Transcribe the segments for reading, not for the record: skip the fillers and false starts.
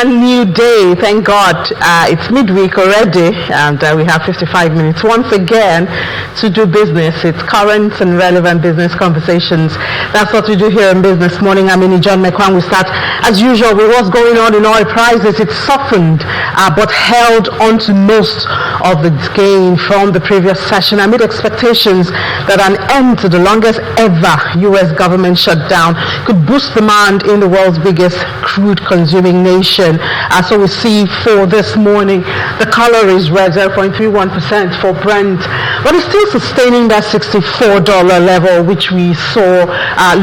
brand new day. Thank God. It's midweek already, and we have 55 minutes once again to do business. It's current and relevant business conversations. That's what we do here in Business Morning. I'm in John McQuan. We start, as usual, with what's going on in oil prices. It's softened, but held on to most of the gain from the previous session amid expectations that an end to the longest ever U.S. government shutdown could boost demand in the world's biggest crude consuming nation. So we see for this morning, the color is red, 0.31% for Brent, but it's still sustaining that $64 level, which we saw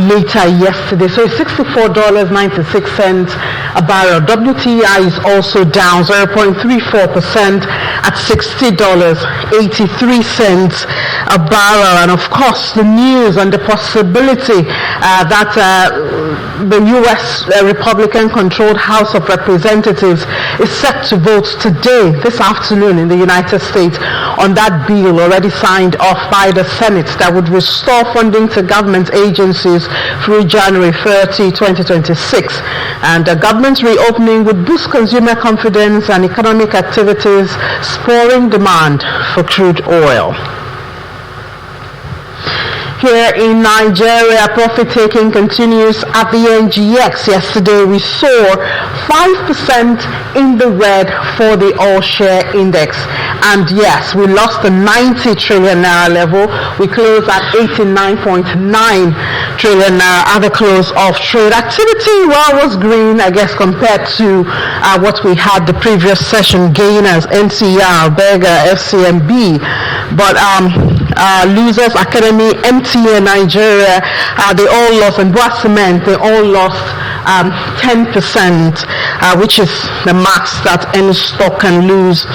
later yesterday. So it's $64.96 a barrel. WTI is also down 0.34% at $60.83 a barrel. And of course, the news on the possibility that the U.S. Republican-controlled House of Representatives is set to vote today, this afternoon in the United States, on that bill already signed off by the Senate that would restore funding to government agencies through January 30, 2026. And the government's reopening would boost consumer confidence and economic activities, spurring demand for crude oil. Here in Nigeria, profit-taking continues at the NGX. Yesterday, we saw 5% in the red for the all-share index. And yes, we lost the 90 trillion naira level. We closed at 89.9 trillion naira at the close of trade. Activity, was green, I guess, compared to what we had the previous session. Gainers, NCR, Berger, FCMB. But losers, Academy, MTN, Nigeria, they all lost, and Bois Cement, they all lost 10%, which is the max that any stock can lose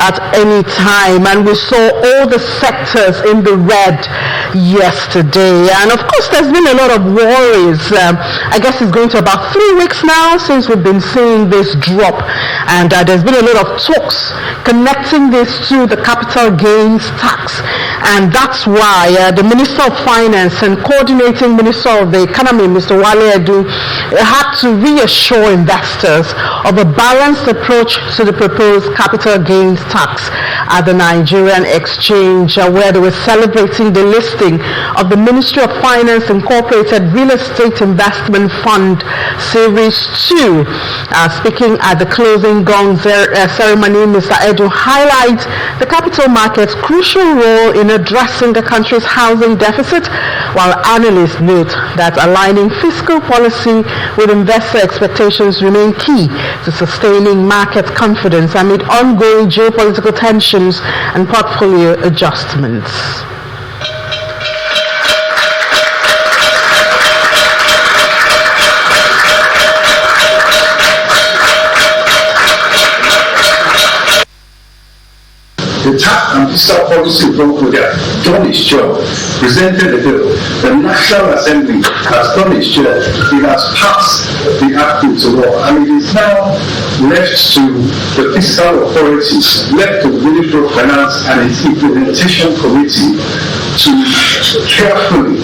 at any time. And we saw all the sectors in the red yesterday. And of course, there's been a lot of worries. I guess it's going to about 3 weeks now since we've been seeing this drop. And there's been a lot of talks connecting this to the capital gains tax. And that's why the Minister of Finance and coordinating Minister of the Economy, Mr. Wale Edu, had to reassure investors of a balanced approach to the proposed capital gains tax at the Nigerian Exchange, where they were celebrating the listing of the Ministry of Finance Incorporated Real Estate Investment Fund Series 2. Speaking at the closing gong ceremony, Mr. Edu highlights the capital market's crucial role in addressing the country's housing deficit, while analysts note that aligning fiscal policy with investor expectations remain key to sustaining market confidence amid ongoing geopolitical tensions and portfolio adjustments. The tax and fiscal policy reform project done its job, presented the bill. The National Assembly has done its job. It has passed the act into law, and it is now left to the fiscal authorities, left to the Ministry of Finance and its implementation committee to carefully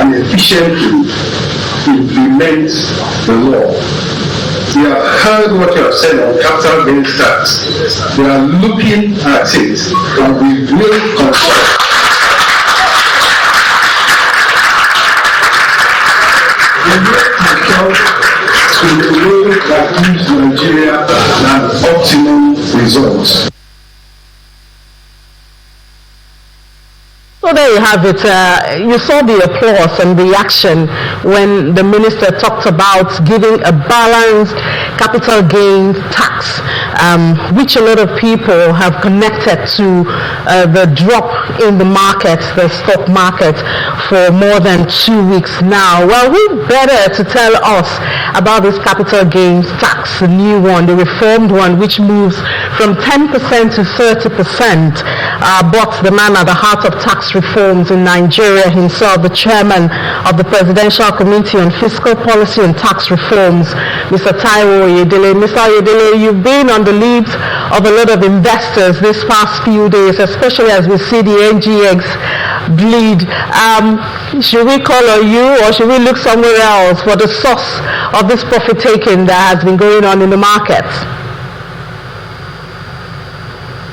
and efficiently implement the law. We have heard what you have said on capital gains tax. We are looking at it, and we will consult. We will consult in the way that gives Nigeria an optimum result. So there you have it. You saw the applause and reaction when the minister talked about giving a balanced capital gains tax, which a lot of people have connected to the drop in the market, the stock market, for more than 2 weeks now. Well, who better to tell us about this capital gains tax, the new one, the reformed one, which moves from 10% to 30%. But the man at the heart of tax reforms in Nigeria himself, the chairman of the Presidential Committee on Fiscal Policy and Tax Reforms, Mr. Taiwo Oyedele. Mr. Oyedele, you've been on the lips of a lot of investors this past few days, especially as we see the NGX bleed. Should we call on you, or should we look somewhere else for the source of this profit taking that has been going on in the market?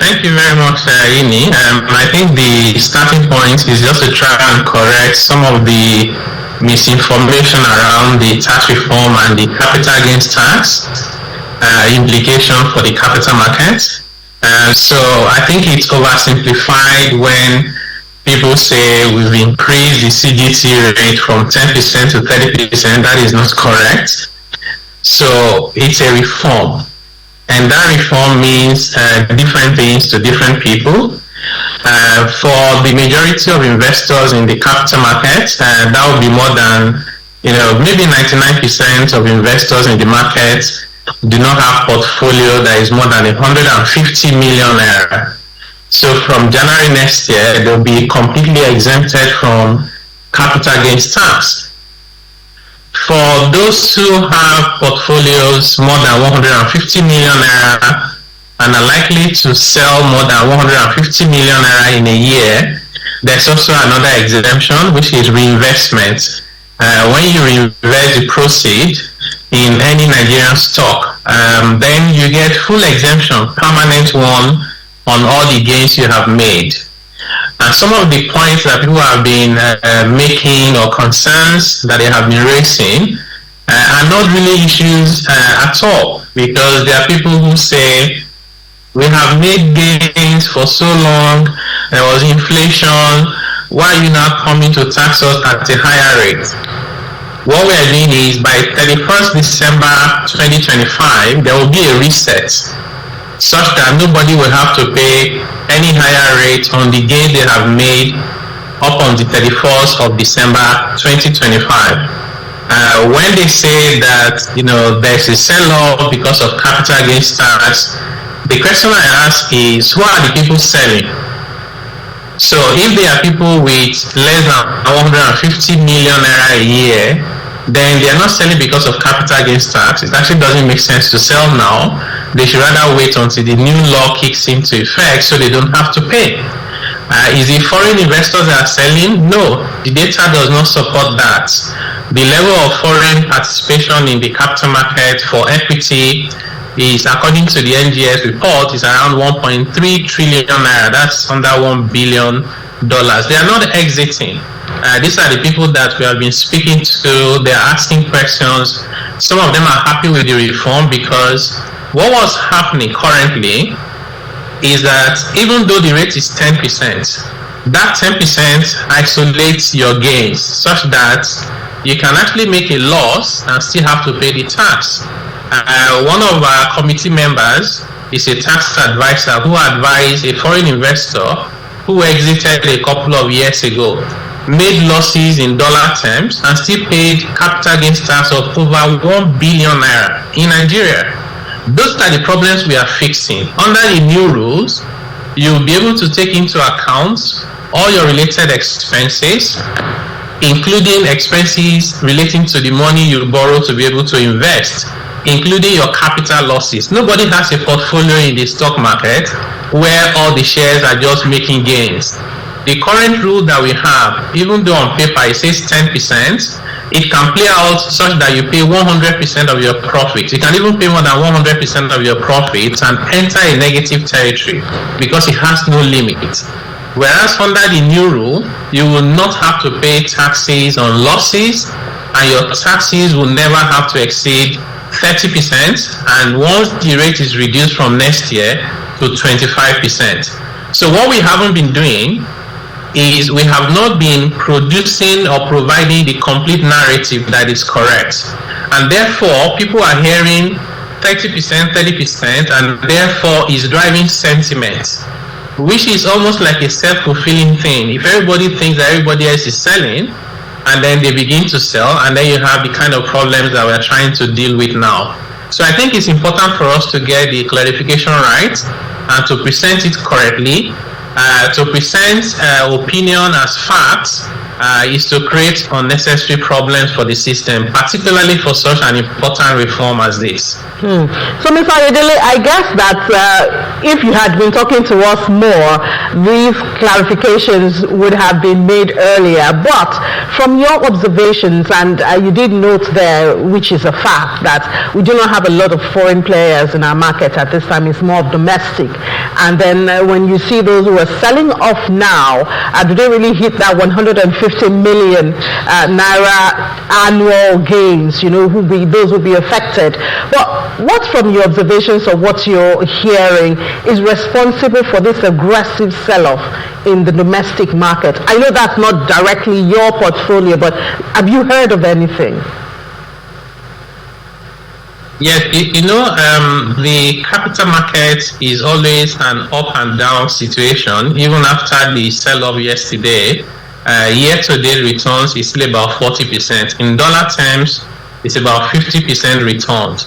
Thank you very much, Ini. I think the starting point is just to try and correct some of the misinformation around the tax reform and the capital gains tax implication for the capital market. So I think it's oversimplified when people say we've increased the CGT rate from 10% to 30%. That is not correct. So it's a reform. And that reform means different things to different people. For the majority of investors in the capital market, that would be more than, maybe 99% of investors in the market do not have portfolio that is more than 150 million naira. So from January next year, they'll be completely exempted from capital gains tax. For those who have portfolios more than 150 million naira and are likely to sell more than 150 million naira in a year, there's also another exemption, which is reinvestment. When you reinvest the proceed in any Nigerian stock, then you get full exemption, permanent one, on all the gains you have made. And some of the points that people have been making, or concerns that they have been raising, are not really issues at all, because there are people who say we have made gains for so long, there was inflation, why are you now coming to tax us at a higher rate? What we are doing is, by 31st December 2025, there will be a reset, such that nobody will have to pay any higher rate on the gain they have made up on the 31st of December 2025. When they say that, there's a sell-off because of capital gains tax, the question I ask is, who are the people selling? So if there are people with less than 150 million naira a year, then they are not selling because of capital gains tax. It actually doesn't make sense to sell now. They should rather wait until the new law kicks into effect so they don't have to pay. Is it foreign investors that are selling? No, the data does not support that. The level of foreign participation in the capital market for equity is, according to the NGS report, is around 1.3 trillion naira. That's under $1 billion. They are not exiting. These are the people that we have been speaking to. They are asking questions. Some of them are happy with the reform, because what was happening currently is that even though the rate is 10%, that 10% isolates your gains such that you can actually make a loss and still have to pay the tax. One of our committee members is a tax advisor who advised a foreign investor who exited a couple of years ago, made losses in dollar terms, and still paid capital gains tax of over 1 billion naira in Nigeria. Those are the problems we are fixing. Under the new rules, you'll be able to take into account all your related expenses, including expenses relating to the money you borrow to be able to invest, including your capital losses. Nobody has a portfolio in the stock market where all the shares are just making gains. The current rule that we have, even though on paper it says 10%, it can play out such that you pay 100% of your profits. You can even pay more than 100% of your profits and enter a negative territory because it has no limit. Whereas under the new rule, you will not have to pay taxes on losses, and your taxes will never have to exceed 30%, and once the rate is reduced from next year to 25%. So what we haven't been doing is we have not been producing or providing the complete narrative that is correct. And therefore, people are hearing 30%, 30%, and therefore is driving sentiment, which is almost like a self-fulfilling thing. If everybody thinks that everybody else is selling, and then they begin to sell, and then you have the kind of problems that we're trying to deal with now. So I think it's important for us to get the clarification right and to present it correctly, to present opinion as facts, is to create unnecessary problems for the system, particularly for such an important reform as this. So, Mr. Ayodele, I guess that if you had been talking to us more, these clarifications would have been made earlier. But from your observations, and you did note there, which is a fact, that we do not have a lot of foreign players in our market at this time. It's more of domestic. And then when you see those who are selling off now, do they really hit that 150 million naira annual gains? Those will be affected. But what from your observations of what you're hearing is responsible for this aggressive sell-off in the domestic market? I know that's not directly your portfolio, but have you heard of anything? Yes, the capital market is always an up and down situation. Even after the sell-off yesterday, year-to-date returns is still about 40%. In dollar terms, it's about 50% returns.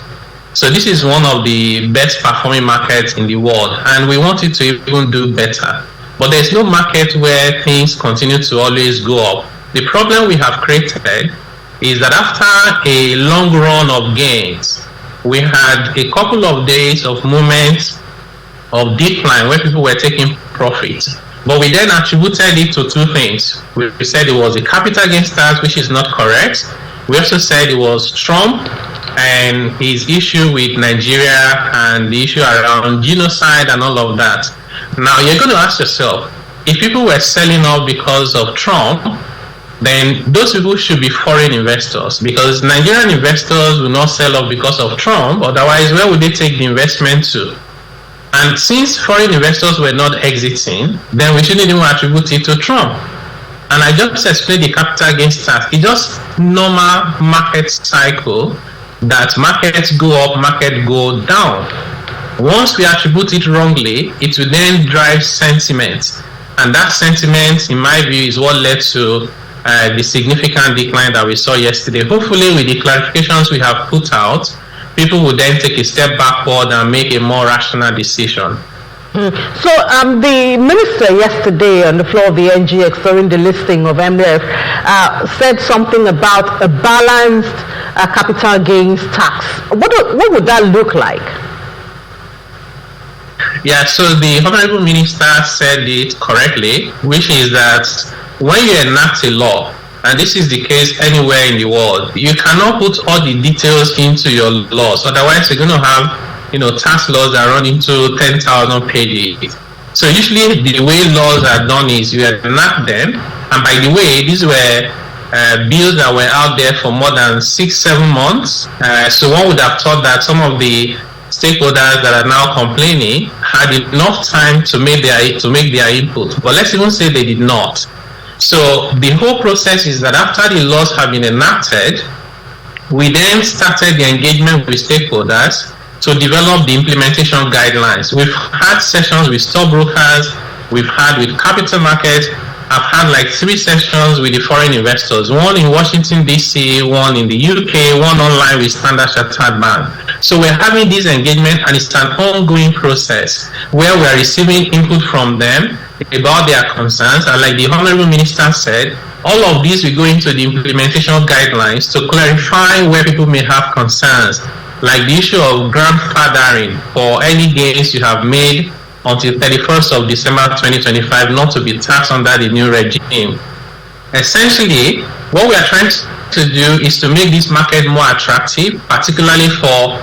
So this is one of the best performing markets in the world, and we want it to even do better. But there's no market where things continue to always go up. The problem we have created is that after a long run of gains, we had a couple of days of moments of decline where people were taking profit. But we then attributed it to two things. We said it was a capital gains tax, which is not correct. We also said it was Trump and his issue with Nigeria and the issue around genocide and all of that. Now you're going to ask yourself, if people were selling off because of Trump, then those people should be foreign investors, because Nigerian investors will not sell off because of Trump. Otherwise, where would they take the investment to? And since foreign investors were not exiting, then we shouldn't even attribute it to Trump. And I just explained the capital gains tax. It's just normal market cycle that markets go up, market go down. Once we attribute it wrongly, it will then drive sentiment. And that sentiment, in my view, is what led to the significant decline that we saw yesterday. Hopefully, with the clarifications we have put out, people will then take a step backward and make a more rational decision. So the minister yesterday on the floor of the NGX during the listing of MDF said something about a balanced capital gains tax. What would that look like? Yeah, so the Honorable Minister said it correctly, which is that when you enact a law, and this is the case anywhere in the world, you cannot put all the details into your laws. Otherwise, you're going to have tax laws that run into 10,000 pages. So usually the way laws are done is you enact them. And by the way, these were bills that were out there for more than 6-7 months. So one would have thought that some of the stakeholders that are now complaining had enough time to make their input. But let's even say they did not. So the whole process is that after the laws have been enacted, we then started the engagement with stakeholders to develop the implementation guidelines. We've had sessions with stockbrokers, we've had with capital markets. I've had like 3 sessions with the foreign investors, one in Washington, D.C., one in the UK, one online with Standard Chartered Bank. So we're having this engagement, and it's an ongoing process where we're receiving input from them about their concerns. And like the Honorable Minister said, all of these will go into the implementation guidelines to clarify where people may have concerns, like the issue of grandfathering for any gains you have made until 31st of December 2025 not to be taxed under the new regime. Essentially, what we are trying to do is to make this market more attractive, particularly for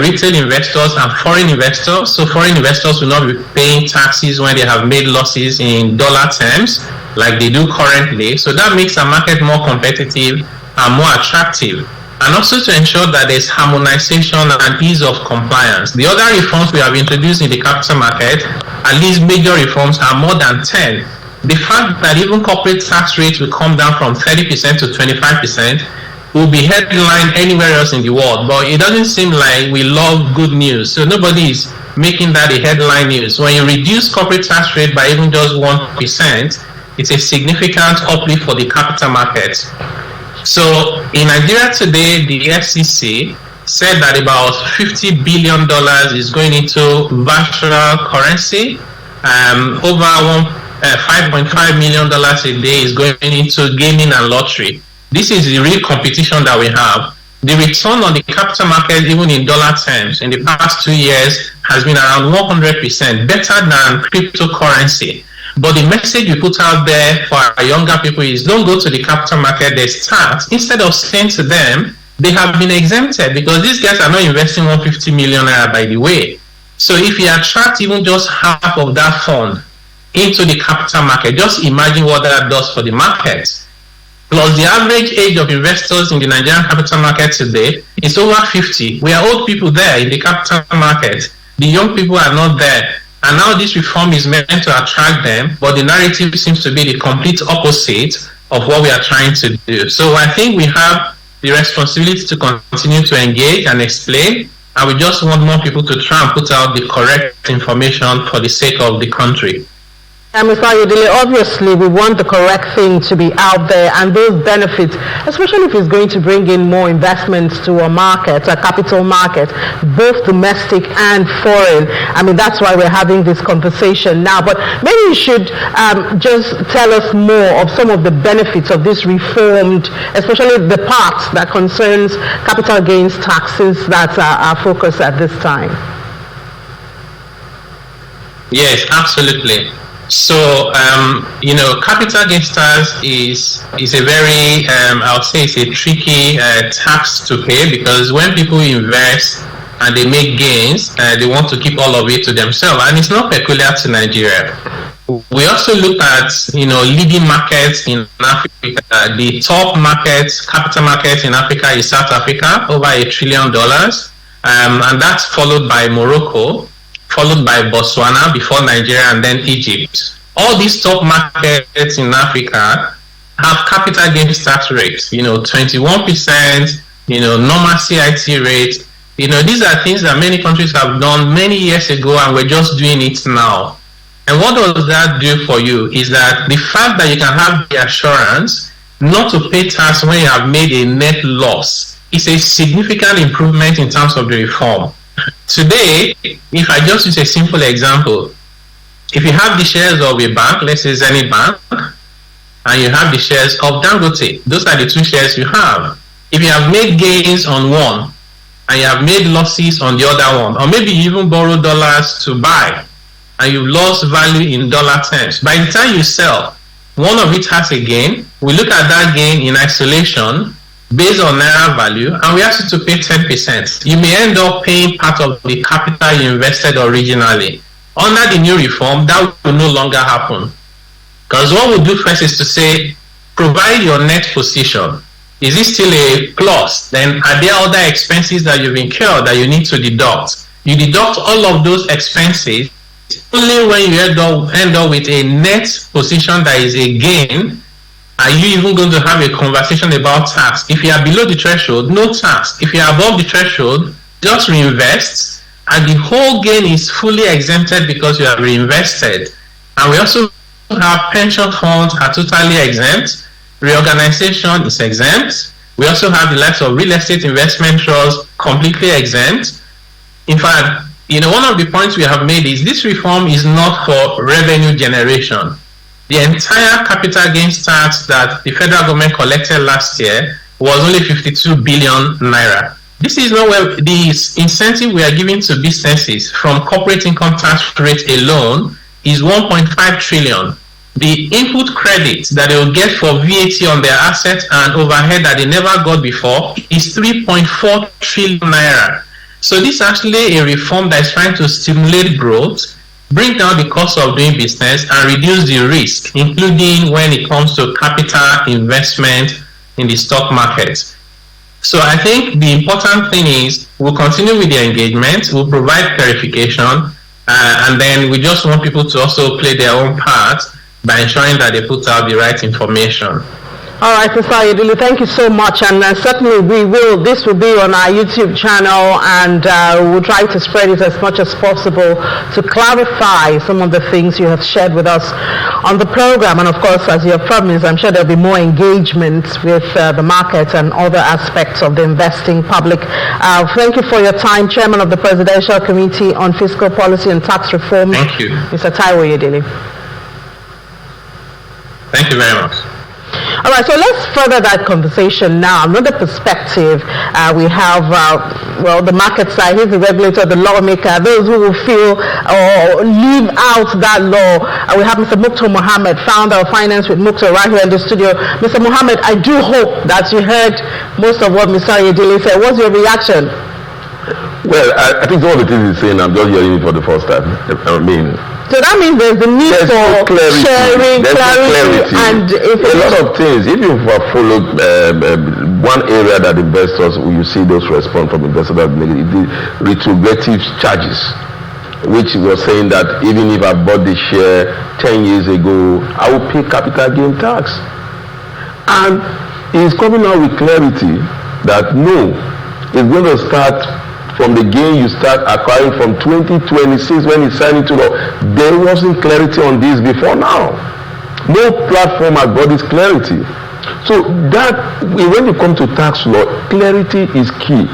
retail investors and foreign investors. So foreign investors will not be paying taxes when they have made losses in dollar terms like they do currently. So that makes the market more competitive and more attractive. And also to ensure that there's harmonization and ease of compliance. The other reforms we have introduced in the capital market, at least major reforms, are more than 10. The fact that even corporate tax rates will come down from 30% to 25% will be headlined anywhere else in the world, but it doesn't seem like we love good news. So nobody is making that a headline news. When you reduce corporate tax rate by even just 1%, it's a significant uplift for the capital market. So in Nigeria today, the FCC said that about $50 billion is going into virtual currency. Over $5.5 million a day is going into gaming and lottery. This is the real competition that we have. The return on the capital market, even in dollar terms, in the past 2 years has been around 100%, better than cryptocurrency. But the message we put out there for our younger people is don't go to the capital market, there's tax. Instead of saying to them, they have been exempted because these guys are not investing 150 million naira, by the way. So if you attract even just half of that fund into the capital market, just imagine what that does for the market. Plus the average age of investors in the Nigerian capital market today is over 50. We are old people there in the capital market. The young people are not there. And now this reform is meant to attract them, but the narrative seems to be the complete opposite of what we are trying to do. So I think we have the responsibility to continue to engage and explain, and we just want more people to try and put out the correct information for the sake of the country. Mr. Ayodele, obviously we want the correct thing to be out there, and those benefits, especially if it's going to bring in more investments to our market, our capital market, both domestic and foreign. I mean, that's why we're having this conversation now. But maybe you should just tell us more of some of the benefits of this reformed, especially the part that concerns capital gains taxes that are our focus at this time. Yes, absolutely. So, capital gains tax is a very, I would say it's a tricky tax to pay, because when people invest and they make gains, they want to keep all of it to themselves. And it's not peculiar to Nigeria. We also look at, leading markets in Africa. The top markets, capital markets in Africa is South Africa, over $1 trillion. And that's followed by Morocco, followed by Botswana, before Nigeria, and then Egypt. All these top markets in Africa have capital gains tax rates, 21%, normal CIT rate. These are things that many countries have done many years ago, and we're just doing it now. And what does that do for you is that the fact that you can have the assurance not to pay tax when you have made a net loss is a significant improvement in terms of the reform. Today, if I just use a simple example, if you have the shares of a bank, let's say Zenith Bank, and you have the shares of Dangote, those are the two shares you have. If you have made gains on one, and you have made losses on the other one, or maybe you even borrow dollars to buy, and you've lost value in dollar terms, by the time you sell, one of it has a gain. We look at that gain in isolation, based on naira value, and we ask you to pay 10%. You may end up paying part of the capital you invested originally. Under the new reform, that will no longer happen. Because what we'll do first is to say, provide your net position. Is it still a plus? Then are there other expenses that you've incurred that you need to deduct? You deduct all of those expenses only when you end up with a net position that is a gain. Are you even going to have a conversation about tax? If you are below the threshold, no tax. If you are above the threshold, just reinvest, and the whole gain is fully exempted because you have reinvested. And we also have pension funds are totally exempt. Reorganization is exempt. We also have the likes of real estate investment trusts completely exempt. In fact, one of the points we have made is this reform is not for revenue generation. The entire capital gains tax that the federal government collected last year was only 52 billion naira. This is not where the incentive we are giving to businesses from corporate income tax rate alone is 1.5 trillion. The input credit that they will get for VAT on their assets and overhead that they never got before is 3.4 trillion naira. So this is actually a reform that is trying to stimulate growth, bring down the cost of doing business, and reduce the risk, including when it comes to capital investment in the stock market. So I think the important thing is we'll continue with the engagement, we'll provide clarification, and then we just want people to also play their own part by ensuring that they put out the right information. All right, Mr. Ayodele, thank you so much, and certainly this will be on our YouTube channel, and we'll try to spread it as much as possible to clarify some of the things you have shared with us on the program. And of course, as you have promised, I'm sure there'll be more engagement with the market and other aspects of the investing public. Thank you for your time, Chairman of the Presidential Committee on Fiscal Policy and Tax Reform. Thank you. Mr. Taiwo Ayodele. Thank you very much. All right, so let's further that conversation now. Another perspective, we have, the market side, here's the regulator, the lawmaker, those who will feel or leave out that law. We have Mr. Mukhtar Mohammed, founder of Finance with Mukhtar, right here in the studio. Mr. Mohammed, I do hope that you heard most of what Mr. Ayedele said. What's your reaction? Well, I think all the things he's saying, I'm just hearing it for the first time. So that means there's the need for clarity. sharing, clarity, and a lot of things. If you have followed one area that investors, you see those respond from investors that the retributive charges, which was saying that even if I bought the share 10 years ago, I will pay capital gain tax. And he's coming out with clarity that no, it's going to start from the gain you start acquiring from 2026 when he signed into law. There wasn't clarity on this before now. No platform has brought this clarity. So that when you come to tax law, clarity is key.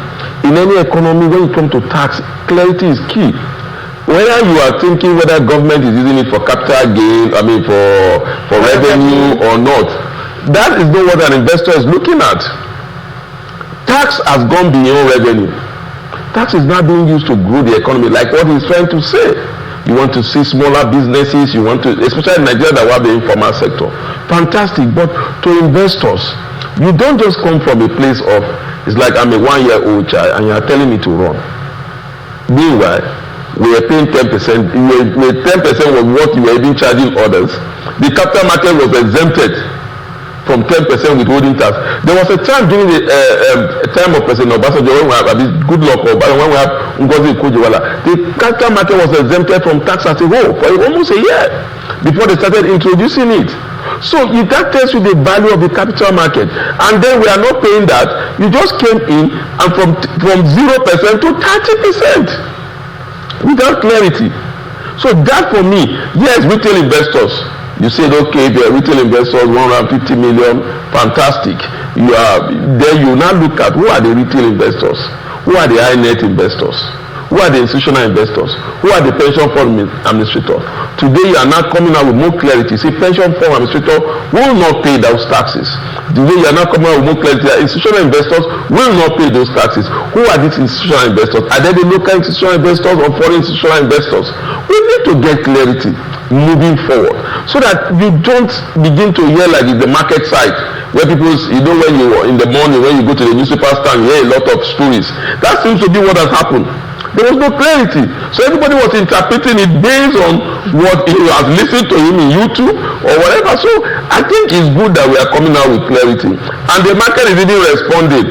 In any economy, when you come to tax, clarity is key. Whether you are thinking whether government is using it for capital gain, for revenue or not, that is not what an investor is looking at. Tax has gone beyond revenue. Tax is not being used to grow the economy, like what he's trying to say. You want to see smaller businesses, you want to, especially in Nigeria that we have the informal sector. Fantastic, but to investors, you don't just come from a place of, it's like I'm a 1-year-old child and you are telling me to run. Meanwhile, we are paying 10%, 10% was what you were even charging others. The capital market was exempted from 10% withholding tax. There was a time during the time of President Obasanjo when we have good luck, or when we have Ngozi Okonjo-Iweala, the capital market was exempted from tax as a whole for almost a year before they started introducing it. So if that tells you the value of the capital market, and then we are not paying that, you just came in and from 0% to 30% without clarity. So that for me, yes, retail investors. You said, okay, if you're retail investors, 150 million, fantastic. Then you now look at who are the retail investors, who are the high net investors, who are the institutional investors, who are the pension fund administrators. Today you are now coming out with more clarity. See, pension fund administrator will not pay those taxes. Today you are now coming out with more clarity that institutional investors will not pay those taxes. Who are these institutional investors? Are they the local institutional investors or foreign institutional investors? We need to get clarity moving forward so that you don't begin to hear like the market side where people, when you in the morning when you go to the newspaper stand, you hear a lot of stories. That seems to be what has happened. There was no clarity, so everybody was interpreting it based on what he has listened to him in YouTube or whatever. So I think it's good that we are coming out with clarity, and the market is even responding.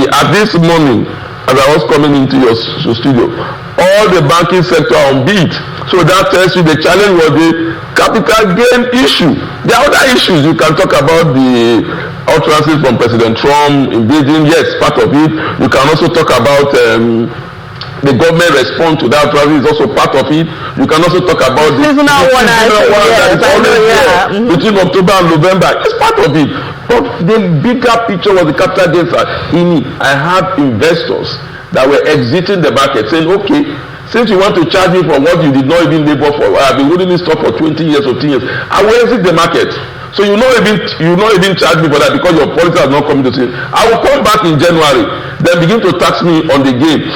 At this morning, as I was coming into your studio, all the banking sector on beat. So that tells you the challenge was the capital gain issue. There are other issues. You can talk about the utterances from President Trump invading, yes, part of it. You can also talk about the government response to that utterance is also part of it. You can also talk about the seasonal one that is always there between October and November. It's part of it. But the bigger picture was the capital gains. I have investors that were exiting the market saying, okay, since you want to charge me for what you did not even labor for, I have been holding this stock for 20 years or 10 years, I will exit the market. So you not even charge me for that because your policy has not come to see. I will come back in January, then begin to tax me on the gain.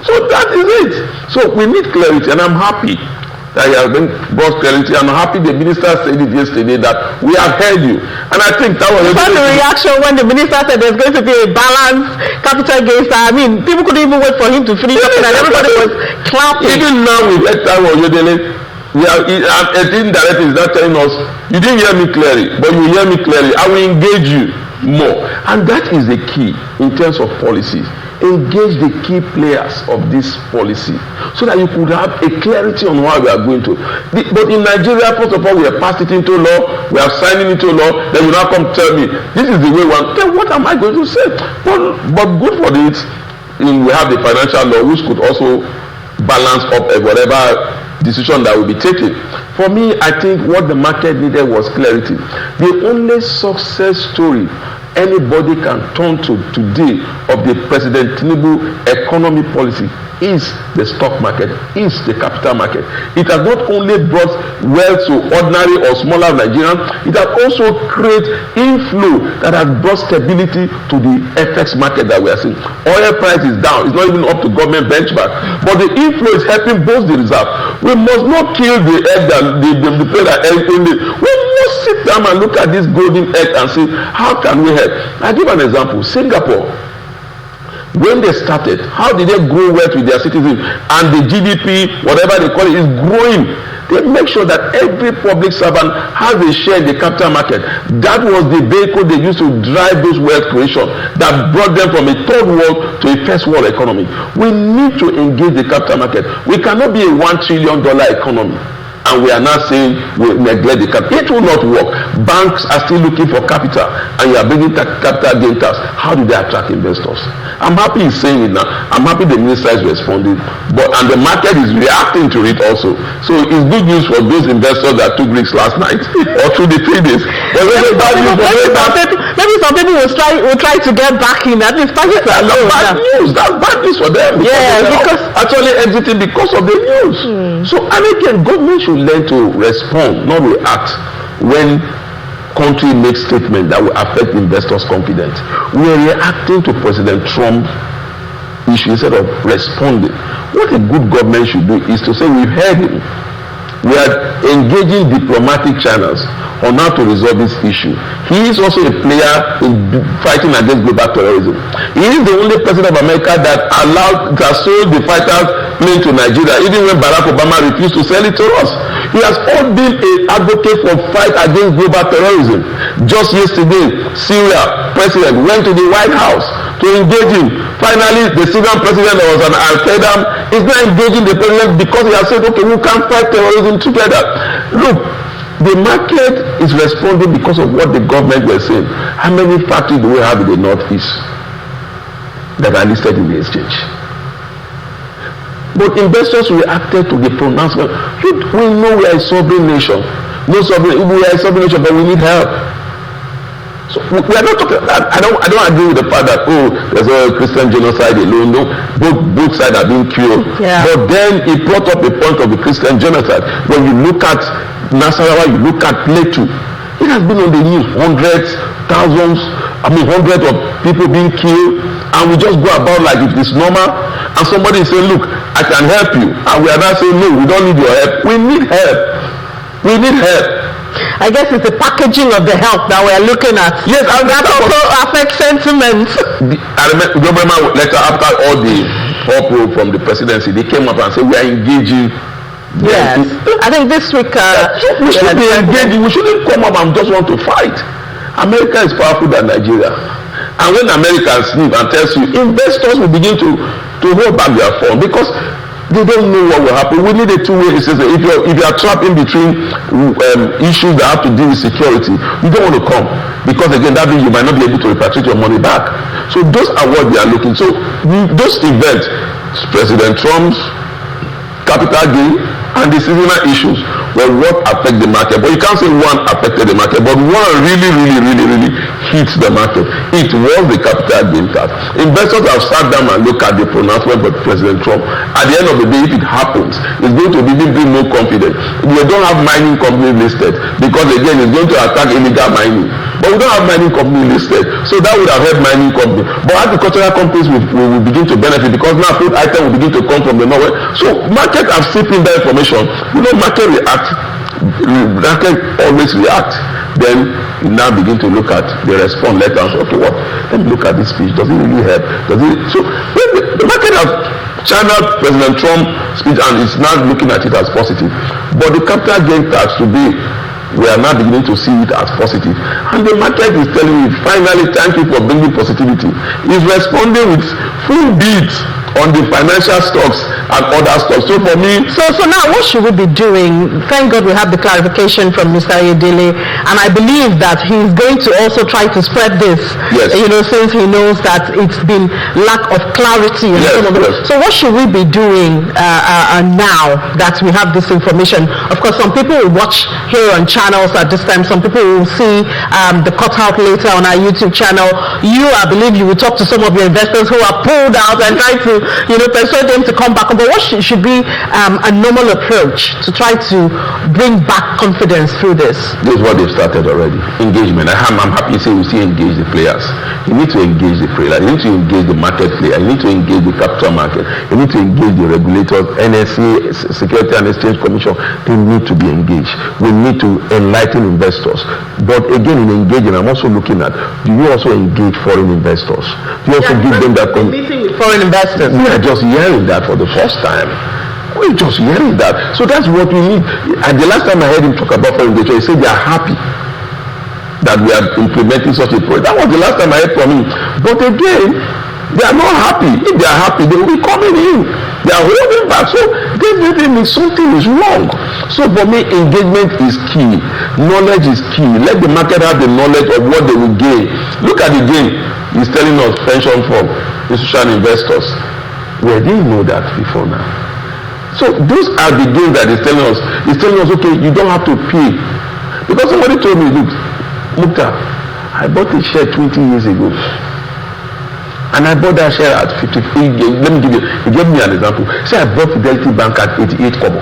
So that is it. So we need clarity, and I'm happy that you have been brought clarity. I'm happy the minister said it yesterday that we have heard you, and I think that was the reaction when the minister said there's going to be a balanced capital gains. I mean, people couldn't even wait for him to finish up, and everybody was clapping. Even now with that time of Yodele, a team director is not telling us, you didn't hear me clearly, but you hear me clearly. I will engage you more, and that is the key in terms of policy. Engage the key players of this policy so that you could have a clarity on what we are going to. But in Nigeria, first of all, we have passed it into law, we are signing into law, then you now come tell me this is the way one. Then what am I going to say? But good for this, we have the financial law which could also balance up whatever decision that will be taken. For me, I think what the market needed was clarity. The only success story anybody can turn to today of the President Tinubu economy policy is the stock market, is the capital market. It has not only brought wealth to ordinary or smaller Nigerians, it has also created inflow that has brought stability to the FX market that we are seeing. Oil price is down, it's not even up to government benchmark, but the inflow is helping boost the reserve. We must not kill the egg that the player egg only. We must sit down and look at this golden egg and see how can we help. I give an example. Singapore, when they started, how did they grow wealth with their citizens? And the GDP, whatever they call it, is growing. They make sure that every public servant has a share in the capital market. That was the vehicle they used to drive those wealth creation that brought them from a third world to a first world economy. We need to engage the capital market. We cannot be a $1 trillion economy, and we are now saying we neglect the capital. It will not work. Banks are still looking for capital, and you are bringing capital gain tax. How do they attract investors? I'm happy he's saying it now. I'm happy the minister is responding, and the market is reacting to it also. So it's good news for those investors that took risks last night or through the 3 days. Maybe some people will try to get back in. At least that's bad news. That's bad news for them. Because actually exiting because of the news. So and again, government should learn to respond, not react when country makes statements that will affect investors' confidence. We are reacting to President Trump issue instead of responding. What a good government should do is to say we've heard him. We are engaging diplomatic channels on how to resolve this issue. He is also a player in fighting against global terrorism. He is the only president of America that sold the fighters plane to Nigeria, even when Barack Obama refused to sell it to us. He has all been an advocate for fight against global terrorism. Just yesterday, Syria president went to the White House to engage him. Finally, the Syrian president that was an Al-Qaeda is now engaging the president because he has said, okay, we can fight terrorism together. Look, the market is responding because of what the government was saying. How many factories do we have in the Northeast that are listed in the exchange? But investors reacted to the pronouncement. We know we are a sovereign nation. We are a sovereign nation, but we need help. So we are not talking. I don't agree with the fact that there's a Christian genocide alone. No, both sides are being killed. Yeah. But then he brought up the point of the Christian genocide. When you look at Nasarawa, you look at Plateau. It has been on the news. Hundreds of people being killed, and we just go about like it is normal. And somebody is saying, look, I can help you. And we are not saying, no, we don't need your help. We need help. We need help. I guess it's the packaging of the help that we are looking at. Yes, and that also affects sentiment. I remember the government letter after all the uproar from the presidency, they came up and said, we are engaging. Yes. I think this week... we should be engaging. We shouldn't come up and just want to fight. America is powerful than Nigeria. And when America sniff and tells you, investors will begin to hold back their phone because they don't know what will happen. We need a two-way system. If you are trapped in between issues that have to do with security, you don't want to come because again that means you might not be able to repatriate your money back. So those are what they are looking. So those events, President Trump's capital gain and the seasonal issues were what affect the market. But you can't say one affected the market, but one really hits the market. It was the capital gain tax. Investors have sat down and looked at the pronouncement by President Trump. At the end of the day, if it happens, it's going to bring more confidence. We don't have mining company listed because again, it's going to attack illegal mining. But we don't have mining company listed, so that would have helped mining company. But agricultural companies will begin to benefit because now food items will begin to come from the north. So market have seen that information. Market react. Market always react. Then you now begin to look at the response letters. Okay, what? Let me look at this speech. Does it really help? So the market has channeled President Trump's speech and is now looking at it as positive. But the capital gain tax today, we are now beginning to see it as positive. And the market is telling me, finally, thank you for bringing positivity. It's responding with full beats on the financial stocks and other stocks. So for me, So now what should we be doing? Thank God we have the clarification from Mr. Ayodele, and I believe that he's going to also try to spread this. Yes. Since he knows that it's been lack of clarity. And Yes, some of it. yes. So what should we be doing now that we have this information? Of course, some people will watch here on channels at this time. Some people will see the cutout later on our YouTube channel. I believe you will talk to some of your investors who are pulled out and try to, persuade them to come back. But what should be a normal approach to try to bring back confidence through this? This is what they've started already. Engagement. I'm happy to say we still engage the players. You need to engage the players. You need to engage the market player. You need to engage the capital market. You need to engage the regulators, NSE, Security and Exchange Commission. They need to be engaged. We need to enlighten investors. But again, in engaging, I'm also looking at, do you also engage foreign investors? Do you also give them that... meeting with foreign investors. We are just hearing that for the first time. We're just hearing that. So that's what we need. And the last time I heard him talk about foreign investors, he said they are happy that we are implementing such a project. That was the last time I heard from him. But again, they are not happy. If they are happy, they will be coming in. They are holding back. So definitely something is wrong. So for me, engagement is key. Knowledge is key. Let the market have the knowledge of what they will gain. Look at the gain. He's telling us pension fund, institutional investors. We didn't know that before now. So those are the gains that he's telling us. He's telling us, okay, you don't have to pay. Because somebody told me, look, Mukta, I bought a share 20 years ago. And I bought that share at 50. Let me give you, he gave me an example. Say I bought Fidelity Bank at 88 kobo.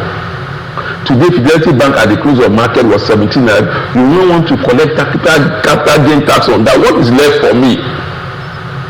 Today, Fidelity Bank at the close of market was 17. You don't want to collect capital gain tax on that. What is left for me?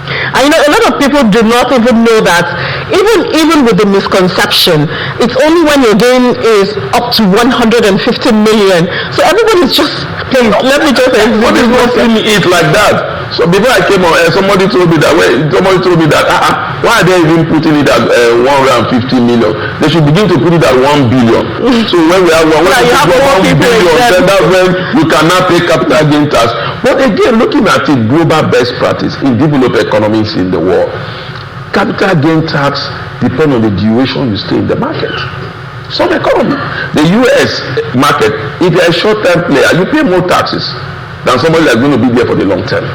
And a lot of people do not even know that even with the misconception, it's only when your gain is up to 150 million. So everybody's just, please, let me just say, what is not seeing it like that? So before I came on, somebody told me that why are they even putting it at 150 million? They should begin to put it at 1 billion. So when we have 1 billion, then that's when you cannot pay capital gain tax. But again, looking at it, global best practice in developed economies in the world, capital gain tax depends on the duration you stay in the market. Some economy, the US market, if you're a short-term player, you pay more taxes than somebody that's going to be there for the long term.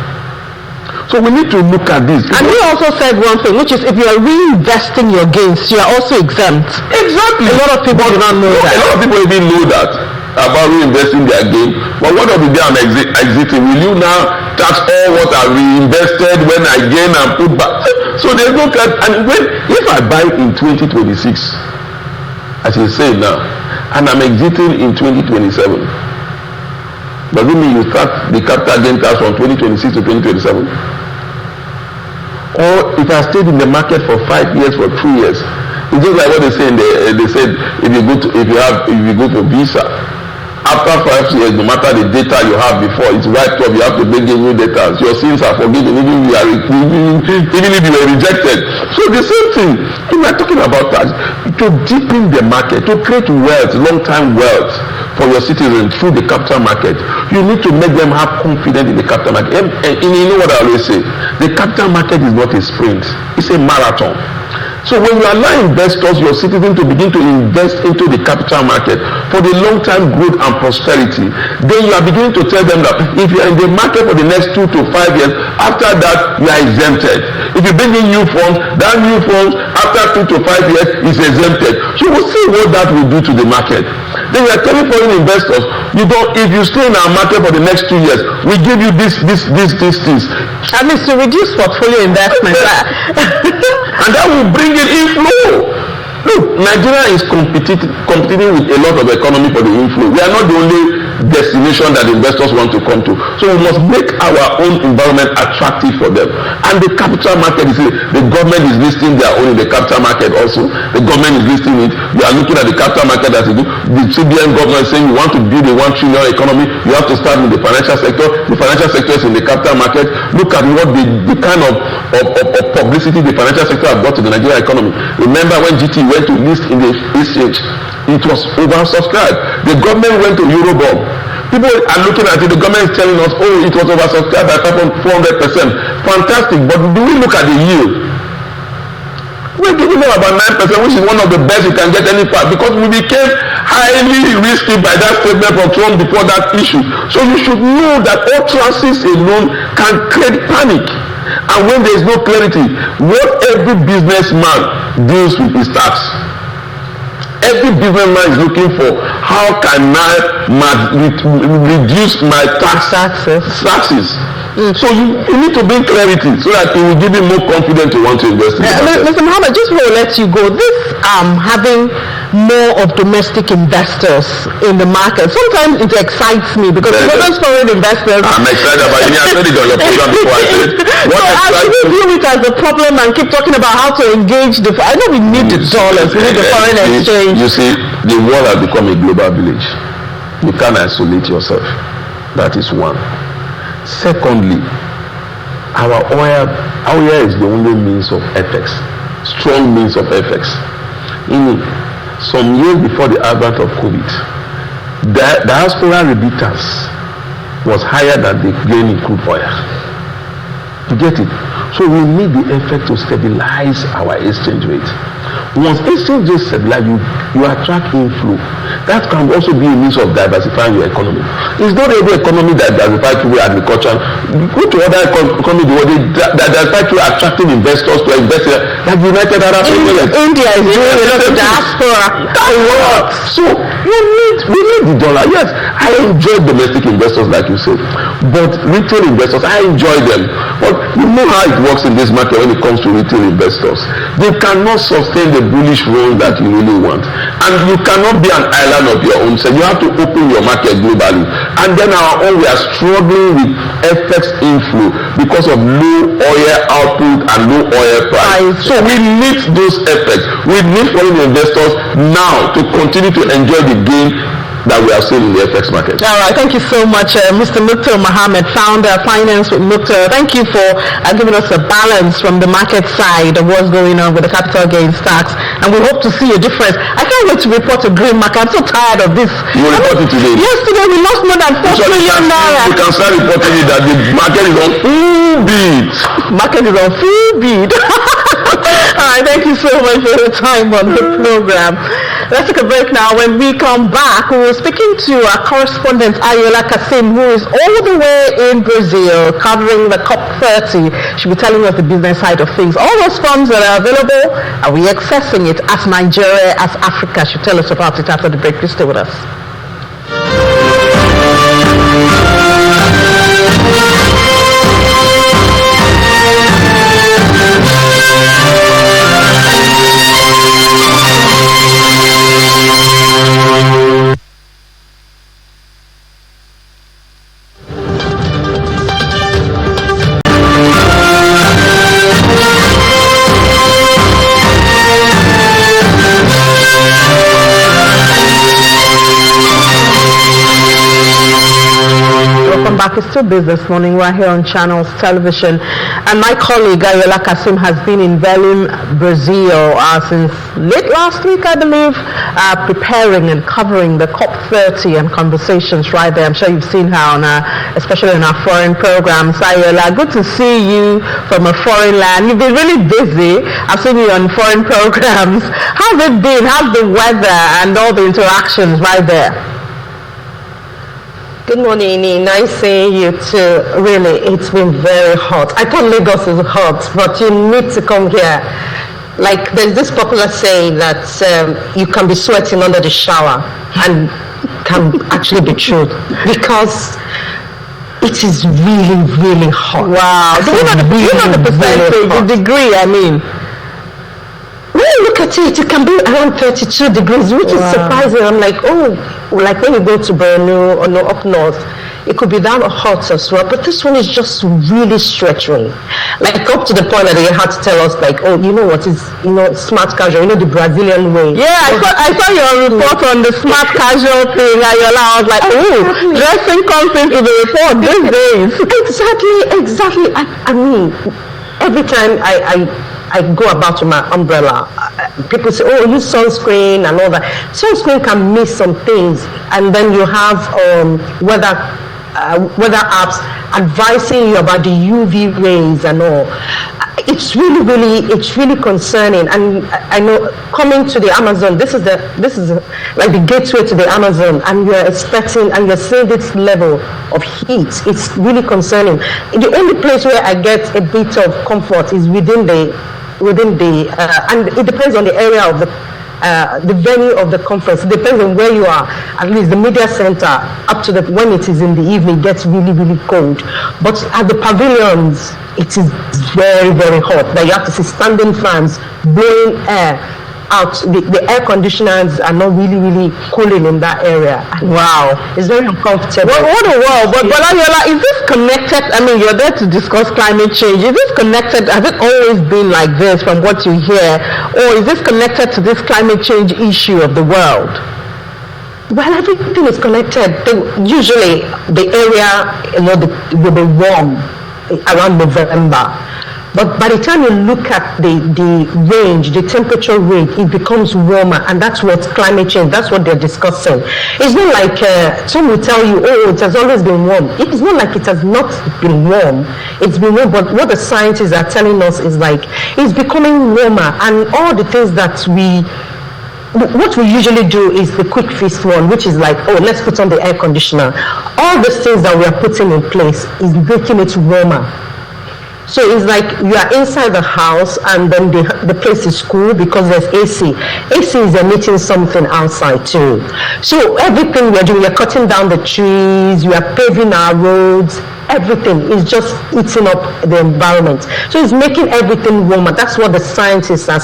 So we need to look at this. And he also said one thing, which is if you are reinvesting your gains, you are also exempt. Exactly. A lot of people do not know that. A lot of people even know that about reinvesting their gain. But what of the day I'm exiting? Will you now tax all what I reinvested when I gain and put back? So there's no cut. And if I buy in 2026, as you say now, and I'm exiting in 2027, does it mean you start the capital gain tax from 2026 to 2027? Or if I stayed in the market for 5 years, for 3 years, it's just like what they say. They said if you go to visa, after 5 years, no matter the data you have before, it's wiped off. You have to bring in new data. Your sins are forgiven, even if you were rejected. So the same thing. If we are talking about tax, to deepen the market, to create wealth, long-term wealth for your citizens through the capital market, you need to make them have confidence in the capital market. And you know what I always say, the capital market is not a sprint, it's a marathon. So when you allow investors, your citizens, to begin to invest into the capital market for the long-term growth and prosperity, then you are beginning to tell them that if you are in the market for the next 2 to 5 years, after that you are exempted. If you bring in new funds, that new funds after 2 to 5 years is exempted. So we'll see what that will do to the market. Then we are telling foreign investors, if you stay in our market for the next 2 years, we give you these things. That means to reduce portfolio investment. And that will bring in inflow. Look, Nigeria is competing with a lot of economy for the inflow. We are not the only destination that investors want to come to. So we must make our own environment attractive for them. And the capital market, the government is listing their own in the capital market also. The government is listing it. We are looking at the capital market as it is. The CBN government is saying we want to build a 1 trillion economy. You have to start with the financial sector. The financial sector is in the capital market. Look at what the kind of publicity the financial sector has brought to the Nigerian economy. Remember when GT went to list in the exchange, it was oversubscribed. The government went to Eurobond. People are looking at it, the government is telling us, it was oversubscribed by 400%. Fantastic, but do we look at the yield? We're giving them about 9%, which is one of the best you can get any part, because we became highly risky by that statement from Trump before that issue. So you should know that utterances alone can create panic. And when there is no clarity, what every businessman deals with is tax. Every businessman is looking for, how can I reduce my taxes? So you need to bring clarity so that it will give you more confidence to want to invest in the market. Mr. Muhammad, just before we let you go, this having more of domestic investors in the market, sometimes it excites me because those foreign investors. I'm excited about it. I said it on your program before. I said, what excites me? View it as a problem and keep talking about how to engage the. I know we need the dollars, we need the foreign exchange. You see, the world has become a global village. You can't isolate yourself. That is one. Secondly, our oil is the only means of FX, strong means of FX. Some years before the advent of COVID, the diaspora remittance was higher than the gain in crude oil. You get it? So we need the FX to stabilize our exchange rate. Once exchange rate stabilizes, you attract inflow. That can also be a means of diversifying your economy. It's not every economy that diversifies through agriculture. Go to other economies that diversify through attracting investors to invest in, like United Arab Emirates. India is doing a lot of diaspora. So we need the dollar. Yes, I enjoy domestic investors, like you said, but retail investors, I enjoy them. But you know how it works in this market when it comes to retail investors. They cannot sustain the bullish run that you really want, and you cannot be an island of your own. So you have to open your market globally. And then we are struggling with FX inflow because of low oil output and low oil price. So we need those effects. We need foreign investors now to continue to enjoy the gain that we are seeing in the FX market. All right, thank you so much, Mr. Mukhtar Mohammed, founder of Finance with Mukhtar. Thank you for giving us a balance from the market side of what's going on with the capital gains tax, and we hope to see a difference. I can't wait to report a green market. I'm so tired of this. You will report it today. Yesterday we lost more than 4 trillion naira. You can start reporting it that the market is on full beat. Market is on full beat. All right, thank you so much for your time on the program. Let's take a break now. When we come back, we're speaking to our correspondent Ayola Kasim, who is all the way in Brazil covering the COP30. She'll be telling us the business side of things. All those funds that are available, are we accessing it as Nigeria, as Africa? She'll tell us about it after the break. Please stay with us. It's still business morning. We're here on Channels Television, and my colleague Ayola Kasim has been in Belém, Brazil since late last week, I believe, preparing and covering the COP30 and conversations right there. I'm sure you've seen her on especially in our foreign programs. Ayola, good to see you from a foreign land. You've been really busy. I've seen you on foreign programs. How's it been? How's the weather and all the interactions right there? Good morning, Ini. Nice seeing you too. Really, it's been very hot. I thought Lagos is hot, but you need to come here. Like, there's this popular saying that you can be sweating under the shower, and can actually be true, because it is really, really hot. Wow. Do you know the percentage, the degree, I mean? When you look at it, it can be around 32 degrees, which is surprising. I'm like, oh, like when you go to Borno or up north, it could be that hot as well. But this one is just really stretching. Like up to the point that they had to tell us, like, oh, you know what is, smart casual, the Brazilian way. Yeah, I saw your report on the smart casual thing, Ayola. I was like, oh, dressing comes into the report these days. Exactly. I mean, every time I go about with my umbrella, people say, oh, use sunscreen and all that. Sunscreen can miss some things, and then you have weather apps advising you about the UV rays and all. it's really concerning. And I know coming to the Amazon, this is like the gateway to the Amazon, and you're expecting and you're seeing this level of heat. It's really concerning. The only place where I get a bit of comfort is within the and it depends on the area of the venue of the conference. It depends on where you are. At least the media center, up to when it is in the evening, it gets really cold. But at the pavilions, it is very, very hot. That you have to see standing fans blowing air out. The air conditioners are not really cooling in that area. Wow, it's very uncomfortable. What a world! But Yola, is this connected? I mean, you're there to discuss climate change. Is this connected? Has it always been like this, from what you hear, or is this connected to this climate change issue of the world? Well, everything is connected. Usually, the area, will be warm around November. But by the time you look at the range, the temperature range, it becomes warmer, and that's what climate change, that's what they're discussing. It's not like some will tell you, oh, it has always been warm. It's not like it has not been warm. It's been warm, but what the scientists are telling us is like, it's becoming warmer, and all the things that what we usually do is the quick fix one, which is like, oh, let's put on the air conditioner. All these things that we are putting in place is making it warmer. So it's like you are inside the house, and then the place is cool because there's AC. AC is emitting something outside too. So everything we are doing, we are cutting down the trees, we are paving our roads, everything is just eating up the environment. So it's making everything warmer. That's what the scientists are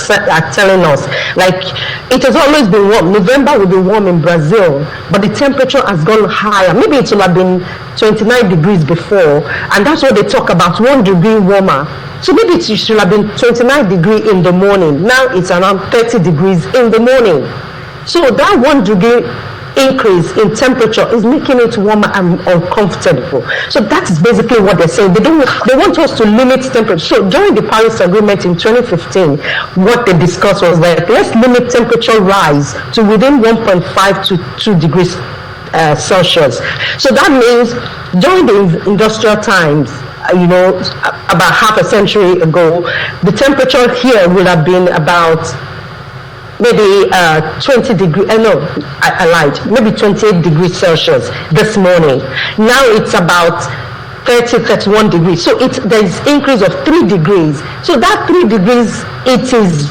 telling us. Like, it has always been warm. November will be warm in Brazil, but the temperature has gone higher. Maybe it will have been 29 degrees before, and that's what they talk about, 1 degree warmer. So maybe it should have been 29 degrees in the morning. Now it's around 30 degrees in the morning. So that 1 degree increase in temperature is making it warmer and uncomfortable. So that's basically what they're saying. They want us to limit temperature. So during the Paris Agreement in 2015, what they discussed was like, let's limit temperature rise to within 1.5 to 2 degrees Celsius. So that means during the industrial times, about half a century ago, the temperature here would have been about maybe 20 degrees, I lied, maybe 28 degrees Celsius this morning. Now it's about 31 degrees. So there's increase of 3 degrees. So that 3 degrees, it is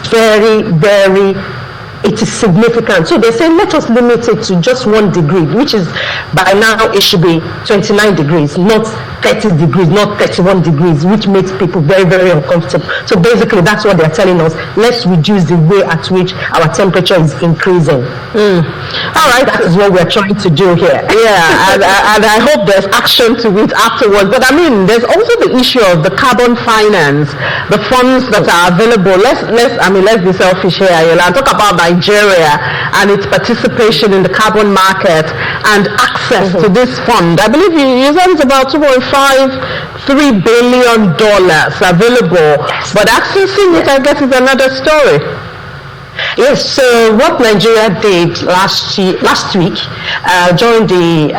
it is significant. So they say, let us limit it to just 1 degree, which is, by now, it should be 29 degrees, not 30 degrees, not 31 degrees, which makes people very, very uncomfortable. So basically, that's what they're telling us. Let's reduce the way at which our temperature is increasing. All right, that is what we're trying to do here. Yeah, and I hope there's action to it afterwards. But I mean, there's also the issue of the carbon finance, the funds that are available. Let's be selfish here, Ayola, and talk about Nigeria and its participation in the carbon market and access to this fund. I believe you said it's about $2.53 billion available, but accessing it, I guess, is another story. Yes, so what Nigeria did last week during the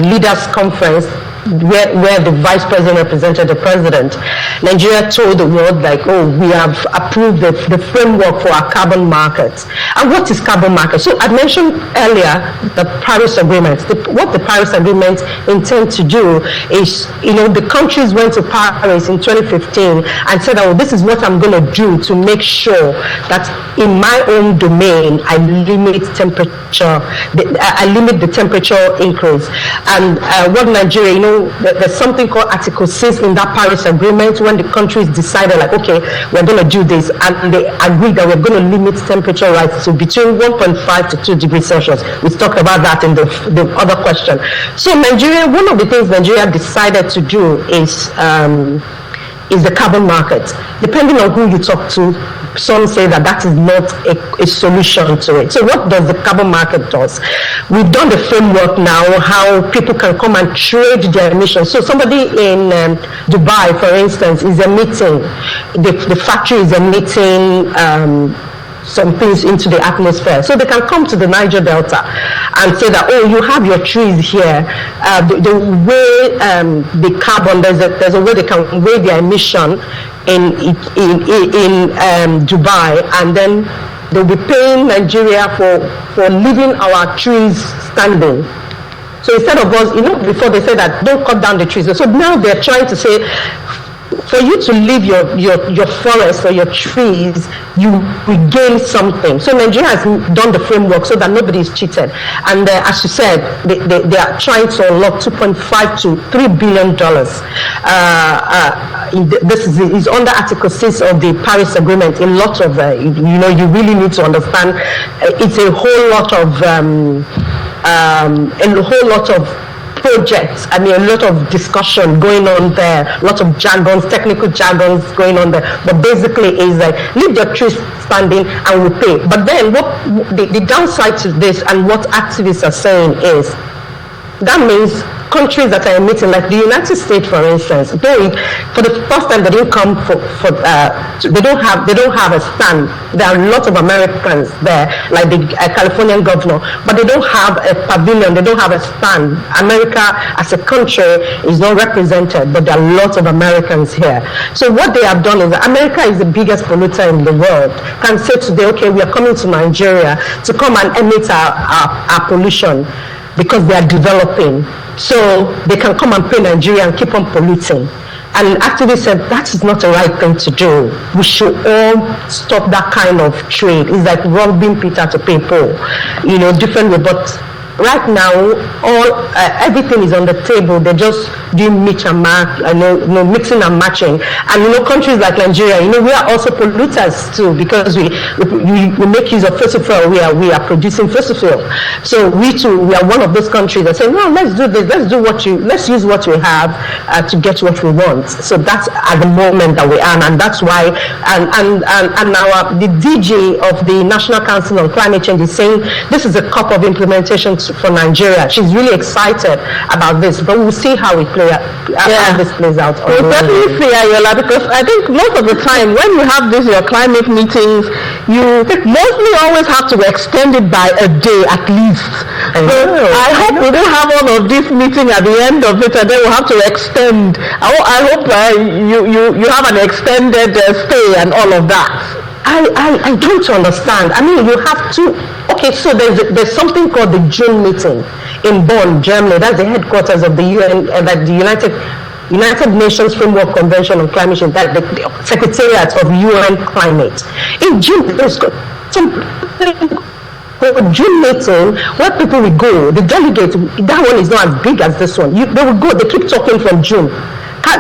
leaders conference, where the vice president represented the president, Nigeria told the world, like, oh, we have approved the framework for our carbon market. And what is carbon market? So I mentioned earlier the Paris Agreement. What the Paris Agreement intends to do is, the countries went to Paris in 2015 and said, oh, this is what I'm going to do to make sure that in my own domain, I limit the temperature increase. And what Nigeria, there's something called Article 6 in that Paris Agreement, when the countries decided, like, okay, we're going to do this, and they agreed that we're going to limit temperature rise to between 1.5 to 2 degrees Celsius. We talked about that in the other question. So Nigeria, one of the things Nigeria decided to do is the carbon market. Depending on who you talk to, some say that is not a solution to it. So what does the carbon market do? We've done the framework now, how people can come and trade their emissions. So somebody in Dubai, for instance, is emitting, the factory is emitting some things into the atmosphere. So they can come to the Niger Delta and say that, oh, you have your trees here. The way the carbon, there's a way they can weigh their emission in Dubai, and then they'll be paying Nigeria for leaving our trees standing. So instead of us, before they said that don't cut down the trees. So now they're trying to say, for you to leave your forest or your trees, you regain something. So Nigeria has done the framework so that nobody is cheated. And as you said, they are trying to unlock $2.5 to $3 billion. This is under Article 6 of the Paris Agreement. A lot of, you really need to understand. It's a whole lot of projects, a lot of discussion going on there, lots of jargons, technical jargons going on there. But basically is like, leave your trees standing and we pay. But then what the downside to this and what activists are saying is, that means countries that are emitting, like the United States, for instance, for the first time they didn't come they don't have a stand. There are lots of Americans there, like the Californian governor, but they don't have a pavilion. They don't have a stand. America as a country is not represented, but there are lots of Americans here. So what they have done is that America is the biggest polluter in the world. Can say today, okay, we are coming to Nigeria to come and emit our pollution, because they are developing. So they can come and pay Nigeria and keep on polluting. And activists said that is not the right thing to do. We should all stop that kind of trade. It's like robbing Peter to pay Paul, different way. But right now, everything is on the table. They're just doing mix and match, mixing and matching. And countries like Nigeria, we are also polluters too, because we make use of fossil fuel. We are producing fossil fuel. So we are one of those countries that say, no, let's do this. Let's use what we have to get what we want. So that's at the moment that we are, and that's why. And now the DG of the National Council on Climate Change is saying this is a cup of implementation for Nigeria. She's really excited about this, but we'll see how it how this plays out. We'll definitely see, Ayola, because I think most of the time when you have your climate meetings, you mostly always have to extend it by a day at least. So I hope we don't have all of this meeting at the end of it, and then we'll have to extend. I hope you have an extended stay and all of that. I don't understand. You have to. Okay, so there's something called the June meeting in Bonn, Germany. That's the headquarters of the UN, the United Nations Framework Convention on Climate Change. That's the Secretariat of UN Climate. In June, there's some June meeting where people will go. The delegates, that one is not as big as this one. They will go. They keep talking from June.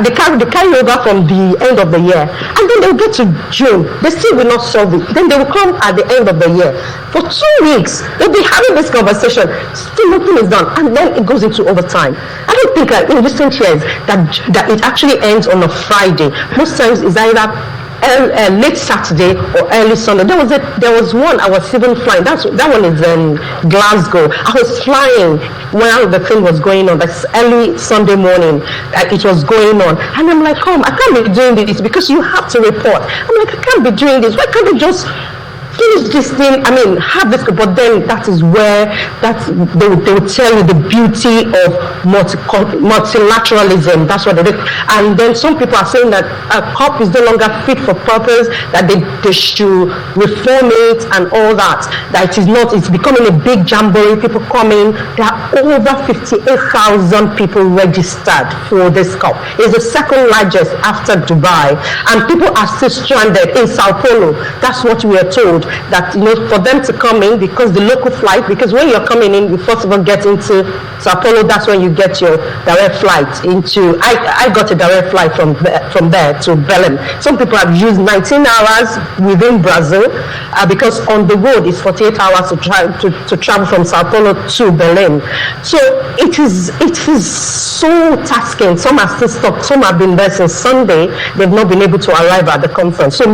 They carry over from the end of the year, and then they'll get to June. They still will not solve it. Then they will come at the end of the year. For 2 weeks, they'll be having this conversation. Still nothing is done, and then it goes into overtime. I don't think in recent years that it actually ends on a Friday. Most times it's either late Saturday or early Sunday. There was one I was even flying. That one is in Glasgow. I was flying while the thing was going on. That's early Sunday morning. It was going on, and I'm like, I can't be doing this because you have to report. I'm like, I can't be doing this. Why can't we just finish this thing? Have this. But then that is where they will tell you the beauty of multilateralism. That's what they do. And then some people are saying that a COP is no longer fit for purpose, that they should reform it and all that. That it is not. It's becoming a big jamboree. People coming. There are over 58,000 people registered for this COP. It's the second largest after Dubai, and people are still stranded in Sao Paulo. That's what we are told. That for them to come in, because the local flight, because when you're coming in, you first of all get into Sao Paulo. That's when you get your direct flight into. I got a direct flight from there to Belém. Some people have used 19 hours within Brazil because on the road it's 48 hours to travel from Sao Paulo to Belém. So it is so tasking. Some are still stuck. Some have been there since Sunday. They've not been able to arrive at the conference. So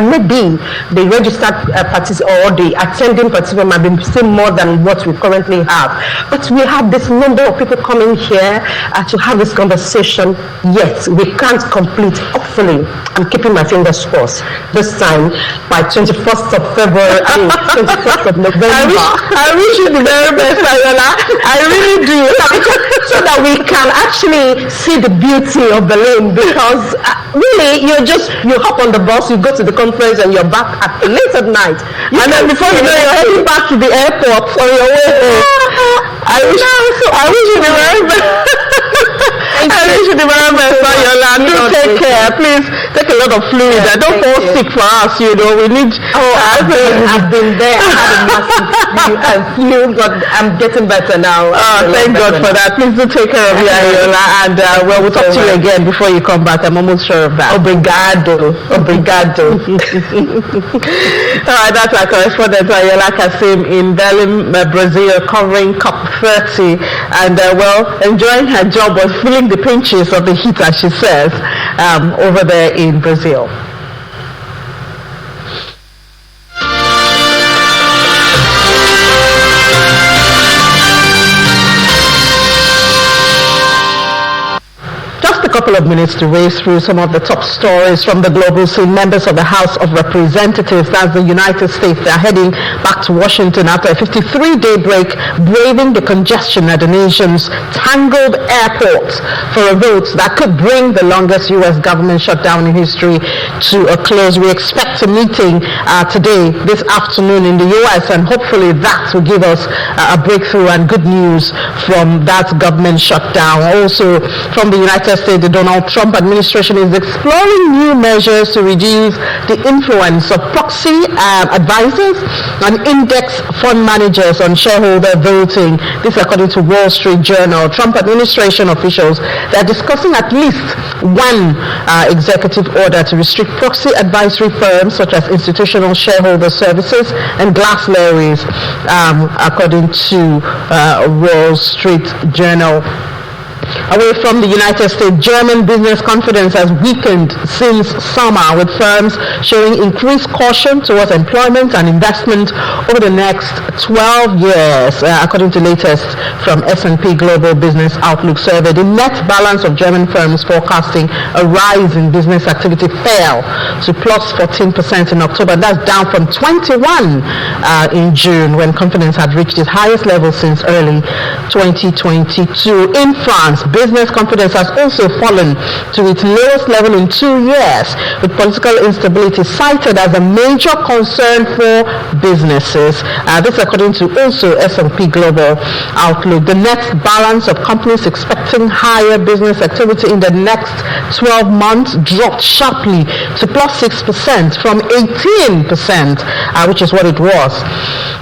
maybe the registered or the attending participants might be still more than what we currently have. But we have this number of people coming here to have this conversation. Yet we can't complete. Hopefully, I'm keeping my fingers crossed. This time by 21st of February, 21st of November. I wish you the very best, Ayola. I really do. So that we can actually see the beauty of Berlin, because really you hop on the bus, you go to the conference, and you're back late at night. And then before you know, you're heading back to the airport on your way home. I wish you the very best. I wish you the very best, Ayola. Do take care. Please take a lot of fluid. Don't fall sick for us. We need. I've been there. I had a massive flu, but I'm getting better now. Thank God for that. Please do take care of you, Ayola. And we'll talk to you again before you come back. I'm almost sure of that. Obrigado. All right, that's our correspondent Ayola Kasim in Berlin, Brazil, covering COP30, and enjoying her job of feeling the pinches of the heat, as she says, over there in Brazil. A couple of minutes to race through some of the top stories from the global scene. Members of the House of Representatives, that's the United States, they're heading back to Washington after a 53-day break, braving the congestion at the nation's tangled airports for a vote that could bring the longest U.S. government shutdown in history to a close. We expect a meeting today, this afternoon in the U.S., and hopefully that will give us a breakthrough and good news from that government shutdown. Also from the United States, the Donald Trump administration is exploring new measures to reduce the influence of proxy advisors and index fund managers on shareholder voting. This according to Wall Street Journal. Trump administration officials, they're discussing at least one executive order to restrict proxy advisory firms such as Institutional Shareholder Services and Glass Lewis, according to Wall Street Journal. Away from the United States, German business confidence has weakened since summer, with firms showing increased caution towards employment and investment over the next 12 years, according to latest from S&P Global Business Outlook survey. The net balance of German firms forecasting a rise in business activity fell to plus 14% in October. That's down from 21 in June, when confidence had reached its highest level since early 2022. In France, business confidence has also fallen to its lowest level in 2 years, with political instability cited as a major concern for businesses. This according to also S&P Global Outlook. The net balance of companies expecting higher business activity in the next 12 months dropped sharply to plus 6% from 18%, which is what it was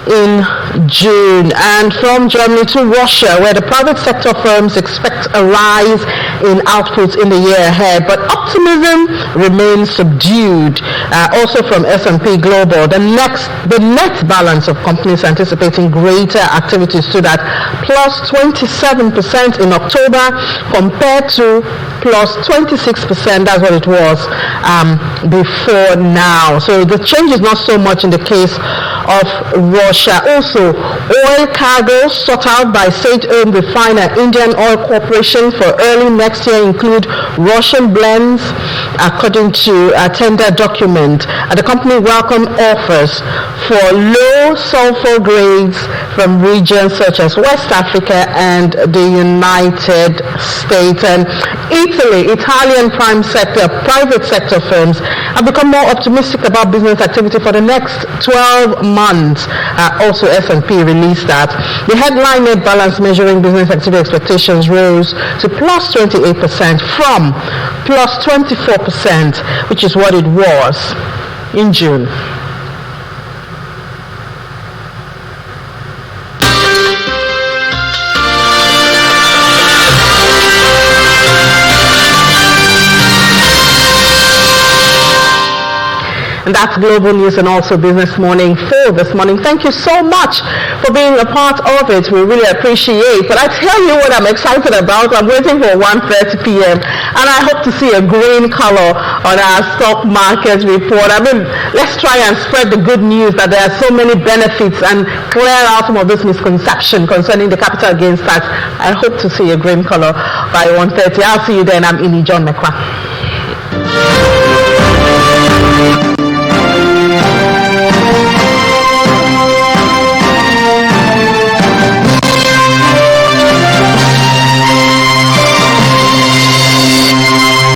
in June. And from Germany to Russia, where the private sector firms expect a rise in outputs in the year ahead, but optimism remains subdued. Also from S&P Global, the net balance of companies anticipating greater activity stood at plus 27% in October compared to plus 26%. That's what it was before now. So the change is not so much in the case of Russia. Also, oil cargoes sought out by state-owned refiner Indian Oil Corporation for early next year include Russian blends, according to a tender document. The company welcomed offers for low sulfur grades from regions such as West Africa and the United States. And Italian private sector firms have become more optimistic about business activity for the next 12 months. Also, S&P released that. The headline net balance measuring business activity expectations rose to plus 28% from plus 24%, which is what it was in June. And that's Global News and also Business Morning for this morning. Thank you so much for being a part of it. We really appreciate. But I tell you what I'm excited about. I'm waiting for 1:30 p.m. and I hope to see a green color on our stock market report. I mean, let's try and spread the good news that there are so many benefits and clear out some of this misconception concerning the capital gains tax. I hope to see a green color by 1:30. I'll see you then. I'm Ini John Mekwa.